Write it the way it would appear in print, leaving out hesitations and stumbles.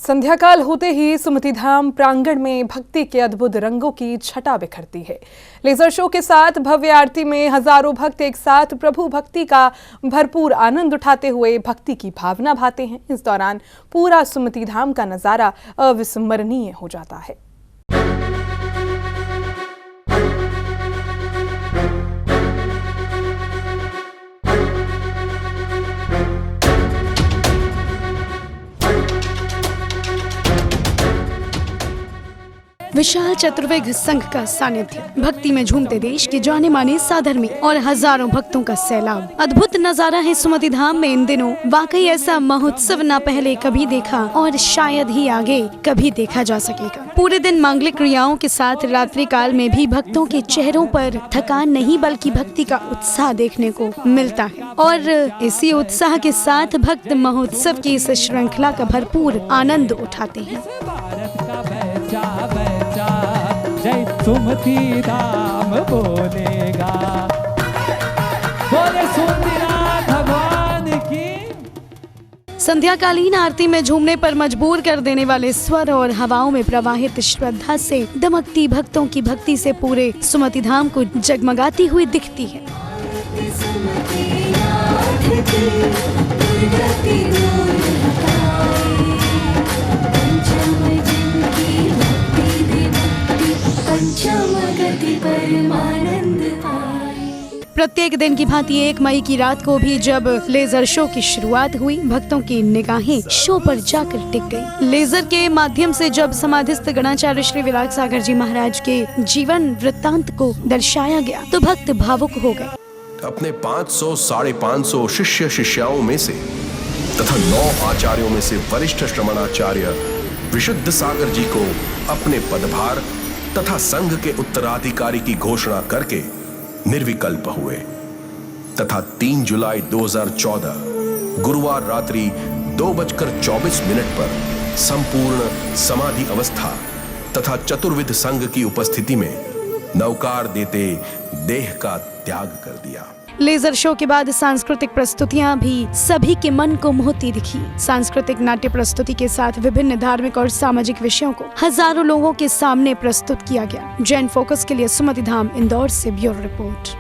संध्या काल होते ही सुमति धाम प्रांगण में भक्ति के अद्भुत रंगों की छटा बिखरती है। लेजर शो के साथ भव्य आरती में हजारों भक्त एक साथ प्रभु भक्ति का भरपूर आनंद उठाते हुए भक्ति की भावना भाते हैं। इस दौरान पूरा सुमति धाम का नजारा अविस्मरणीय हो जाता है। विशाल चतुर्वेद संघ का सानिध्य, भक्ति में झूमते देश के जाने माने साधर्मी और हजारों भक्तों का सैलाब। अद्भुत नजारा है सुमति धाम में इन दिनों। वाकई ऐसा महोत्सव न पहले कभी देखा और शायद ही आगे कभी देखा जा सकेगा। पूरे दिन मांगलिक क्रियाओं के साथ रात्रि काल में भी भक्तों के चेहरों पर थकान नहीं बल्कि भक्ति का उत्साह देखने को मिलता है और इसी उत्साह के साथ भक्त महोत्सव की इस श्रृंखला का भरपूर आनंद उठाते हैं। जय सुमति धाम बोलेगा, बोले सुंदरनाथ भगवान की। संध्याकालीन आरती में झूमने पर मजबूर कर देने वाले स्वर और हवाओं में प्रवाहित श्रद्धा से दमकती भक्तों की भक्ति से पूरे सुमति धाम को जगमगाती हुई दिखती है। प्रत्येक दिन की भांति 1 मई की रात को भी जब लेजर शो की शुरुआत हुई, भक्तों की निगाहें शो पर जाकर टिक गई। लेजर के माध्यम से जब समाधिस्थ गणाचार्य श्री विराग सागर जी महाराज के जीवन वृत्तांत को दर्शाया गया तो भक्त भावुक हो गए। अपने 500 साढ़े 500 शिष्य शिष्याओं में से तथा 9 आचार्यों में से वरिष्ठ श्रमणाचार्य विशुद्ध सागर जी को अपने पदभार तथा संघ के उत्तराधिकारी की घोषणा करके निर्विकल्प हुए तथा 3 जुलाई 2014 गुरुवार रात्रि 2:24 पर संपूर्ण समाधि अवस्था तथा चतुर्विध संघ की उपस्थिति में नवकार देते देह का त्याग कर दिया। लेजर शो के बाद सांस्कृतिक प्रस्तुतियां भी सभी के मन को मोहती दिखी। सांस्कृतिक नाट्य प्रस्तुति के साथ विभिन्न धार्मिक और सामाजिक विषयों को हजारों लोगों के सामने प्रस्तुत किया गया। जैन फोकस के लिए सुमति धाम, इंदौर से ब्यूरो रिपोर्ट।